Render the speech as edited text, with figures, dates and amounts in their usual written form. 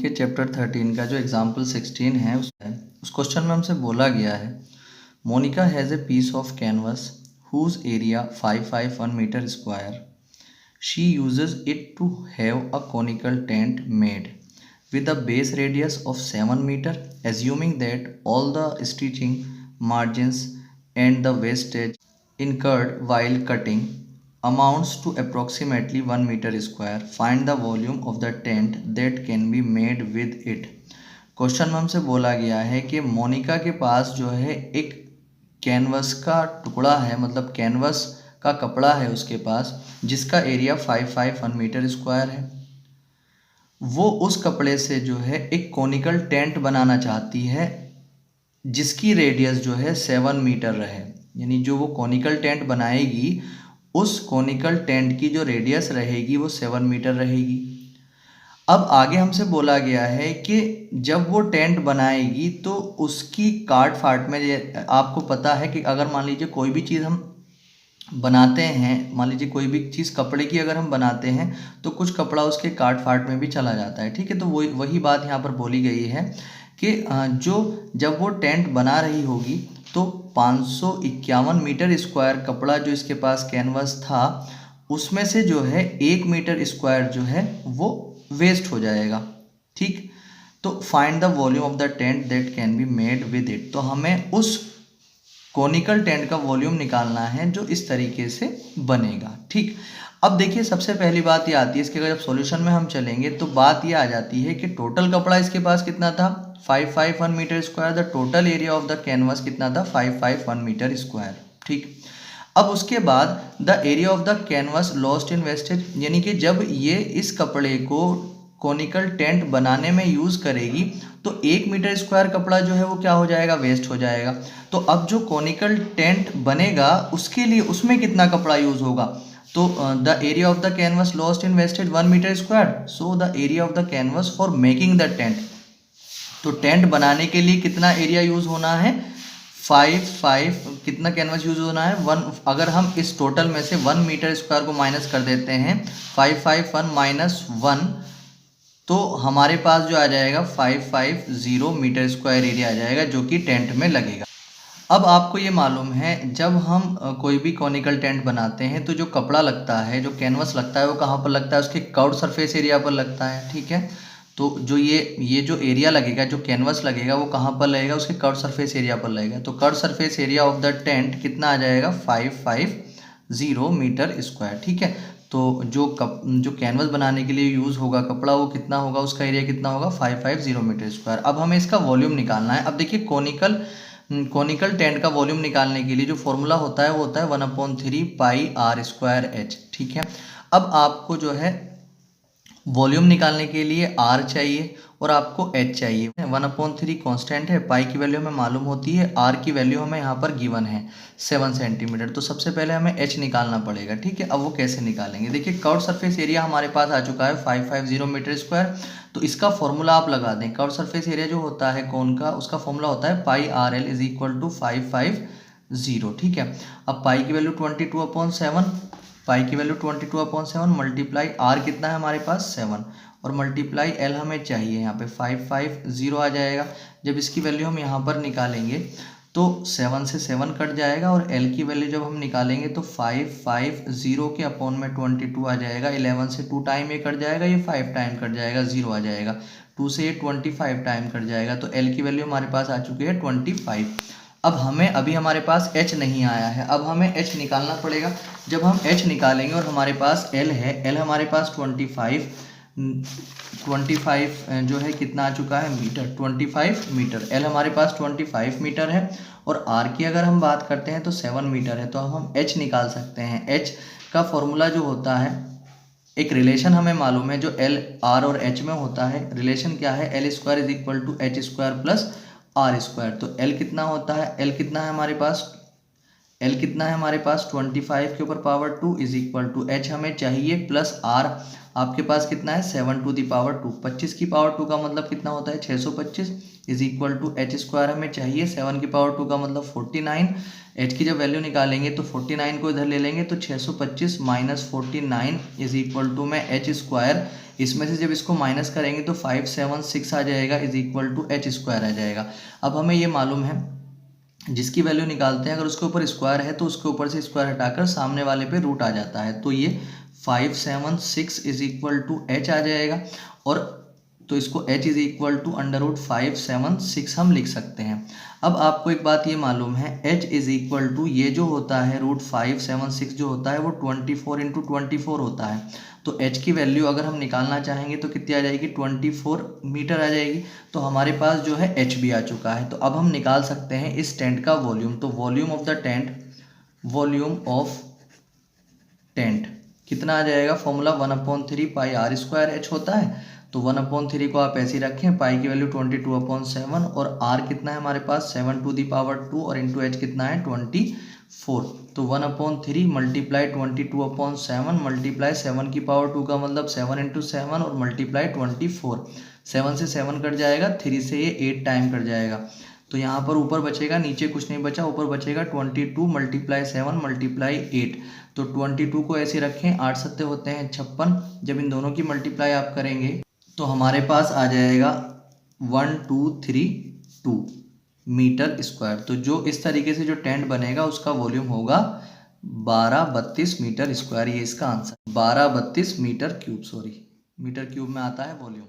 के चैप्टर 13 का जो एग्जाम्पल 16 है उस क्वेश्चन में हमसे बोला गया है Monica has a piece of canvas whose area 551 meter square. She uses it to have a conical tent made with a base radius of 7 meter, assuming that all the stitching margins and the wastage incurred while cutting amounts to approximately 1 meter square. Find the volume of the tent that can be made with it. Question में हमसे बोला गया है कि मोनिका के पास जो है एक कैनवस का टुकड़ा है, मतलब कैनवस का कपड़ा है उसके पास, जिसका एरिया 551 मीटर स्क्वायर है. वो उस कपड़े से जो है एक कोनिकल टेंट बनाना चाहती है जिसकी रेडियस जो है 7 मीटर रहे. यानी जो वो कोनिकल टेंट बनाएगी उस कोनिकल टेंट की जो रेडियस रहेगी वो 7 मीटर रहेगी. अब आगे हमसे बोला गया है कि जब वो टेंट बनाएगी तो उसकी काट फाट में, आपको पता है कि अगर मान लीजिए कोई भी चीज़ हम बनाते हैं, मान लीजिए कोई भी चीज़ कपड़े की अगर हम बनाते हैं तो कुछ कपड़ा उसके काट फाट में भी चला जाता है. ठीक है, तो वही बात यहाँ पर बोली गई है कि जब वो टेंट बना रही होगी तो 551 मीटर स्क्वायर कपड़ा जो इसके पास कैनवस था उसमें से जो है 1 मीटर स्क्वायर जो है वो वेस्ट हो जाएगा. ठीक, तो find the volume of the tent that can be made with it. तो हमें उस कोनिकल टेंट का वॉल्यूम निकालना है जो इस तरीके से बनेगा. ठीक, अब देखिए सबसे पहली बात ये आती है, इसके अगर जब सॉल्यूशन में हम चलेंगे तो बात ये आ जाती है कि टोटल कपड़ा इसके पास कितना था 551 meter square. The total area of the canvas कितना था 551 मीटर स्क्वायर. ठीक, अब उसके बाद the area of the canvas lost in wastage, यानी कि जब ये इस कपड़े को कोनिकल टेंट बनाने में यूज़ करेगी तो 1 मीटर स्क्वायर कपड़ा जो है वो क्या हो जाएगा, वेस्ट हो जाएगा. तो अब जो कोनिकल टेंट बनेगा उसके लिए उसमें कितना कपड़ा यूज़ होगा, तो the area of the canvas lost in wastage 1 meter square. So the area of the canvas for making the tent, तो टेंट बनाने के लिए कितना एरिया यूज़ होना है 5 कितना कैनवस यूज़ होना है 1. अगर हम इस टोटल में से 1 मीटर स्क्वायर को माइनस कर देते हैं 551 माइनस 1, तो हमारे पास जो आ जाएगा 550 मीटर स्क्वायर एरिया आ जाएगा जो कि टेंट में लगेगा. अब आपको ये मालूम है जब हम कोई भी कॉनिकल टेंट बनाते हैं तो जो कपड़ा लगता है, जो कैनवस लगता है वो कहाँ पर लगता है, उसके कर्व्ड सरफेस एरिया पर लगता है. ठीक है, तो जो ये जो एरिया लगेगा, जो कैनवस लगेगा वो कहाँ पर लगेगा, उसके कर्व्ड सरफेस एरिया पर लगेगा. तो curved surface area of the tent कितना आ जाएगा 550 मीटर स्क्वायर. ठीक है, तो जो कैनवस बनाने के लिए यूज़ होगा कपड़ा वो कितना होगा, उसका एरिया कितना होगा 550 मीटर स्क्वायर. अब हमें इसका वॉल्यूम निकालना है. अब देखिए कोनिकल टेंट का वॉल्यूम निकालने के लिए जो फॉर्मूला होता है वो होता है 1/3 पाई आर स्क्वायर एच. ठीक है, अब आपको जो है वॉल्यूम निकालने के लिए आर चाहिए और आपको एच चाहिए. 1/3 कांस्टेंट है, पाई की वैल्यू हमें मालूम होती है, आर की वैल्यू हमें यहाँ पर गिवन है 7 सेंटीमीटर. तो सबसे पहले हमें एच निकालना पड़ेगा. ठीक है, अब वो कैसे निकालेंगे, देखिए कर्व्ड सरफेस एरिया हमारे पास आ चुका है 550 मीटर स्क्वायर. तो इसका फॉर्मूला आप लगा दें. कर्व्ड सरफेस एरिया जो होता है कोन का, उसका फॉर्मूला होता है pi R L is equal to 550. ठीक है, अब पाई की वैल्यू 22/7, पाई की वैल्यू 22/7 मल्टीप्लाई आर कितना है हमारे पास 7 और मल्टीप्लाई एल हमें चाहिए यहाँ पे 550 आ जाएगा. जब इसकी वैल्यू हम यहाँ पर निकालेंगे तो 7 से 7 कट जाएगा और एल की वैल्यू जब हम निकालेंगे तो 550 के अपॉन में 22 आ जाएगा. 11 से 2 टाइम ये कट जाएगा, ये 5 टाइम कट जाएगा, 0 आ जाएगा. 2 से ये 25 टाइम कट जाएगा. तो एल की वैल्यू हमारे पास आ चुकी है 25. अब हमें अभी हमारे पास h नहीं आया है, अब हमें h निकालना पड़ेगा. जब हम h निकालेंगे और हमारे पास l है, l हमारे पास 25 जो है कितना आ चुका है मीटर, 25 मीटर. l हमारे पास 25 मीटर है और r की अगर हम बात करते हैं तो 7 मीटर है. तो हम h निकाल सकते हैं. h का फॉर्मूला जो होता है, एक रिलेशन हमें मालूम है जो l r और h में होता है. रिलेशन क्या है, l square is equal to h square plus R square. तो L कितना होता है, L कितना है हमारे पास, L कितना है हमारे पास 25 के ऊपर power 2 is equal to H हमें चाहिए प्लस R आपके पास कितना है 7 टू दी पावर 2. 25 की पावर 2 का मतलब कितना होता है 625 is equal to H square हमें चाहिए 7 की पावर 2 का मतलब 49. H की जब वैल्यू निकालेंगे तो 49 को इधर ले लेंगे तो 625 माइनस 49 इज इक्वल टू में H स्क्वायर इसमें से जब इसको माइनस करेंगे तो 576 आ जाएगा is equal to H square आ जाएगा। अब हमें ये मालूम है जिसकी वैल्यू निकालते हैं अगर उसके ऊपर स्क्वायर है तो उसके ऊपर से स्क्वायर हटाकर सामने वाले पे रूट आ जाता है, तो ये 576 इज इक्वल टू एच आ जाएगा। और तो इसको h is equal to under root 576 हम लिख सकते हैं। अब आपको एक बात ये मालूम है h इज इक्वल टू ये जो होता है रूट 576 जो होता है वो 24 इंटू 24 होता है। तो h की वैल्यू अगर हम निकालना चाहेंगे तो कितनी आ जाएगी, 24 मीटर आ जाएगी। तो हमारे पास जो है h भी आ चुका है। तो अब हम निकाल सकते हैं इस टेंट का वॉल्यूम। तो volume of the tent, volume of tent कितना आ जाएगा, formula 1/3 pi R square H होता है। तो 1/3 को आप ऐसे ही रखें, पाई की वैल्यू 22/7 और आर कितना है हमारे पास 7 टू दी पावर 2 और इंटू एच कितना है 24। तो 1/3 मल्टीप्लाई 22/7 मल्टीप्लाई 7 की पावर 2 का मतलब 7 इंटू 7 और मल्टीप्लाई 24। 7 से 7 कट जाएगा, 3 से ये 8 टाइम कट जाएगा। तो यहाँ पर ऊपर बचेगा, नीचे कुछ नहीं बचा, ऊपर बचेगा 22 मल्टीप्लाई 7 मल्टीप्लाई 8। तो 22 को ऐसे रखें, 8 सत्ते होते हैं 56। जब इन दोनों की मल्टीप्लाई आप करेंगे तो हमारे पास आ जाएगा 1232 मीटर स्क्वायर। तो जो इस तरीके से जो टेंट बनेगा उसका वॉल्यूम होगा 1232 मीटर स्क्वायर। ये इसका answer 1232 meter cube, sorry meter cube में आता है वॉल्यूम।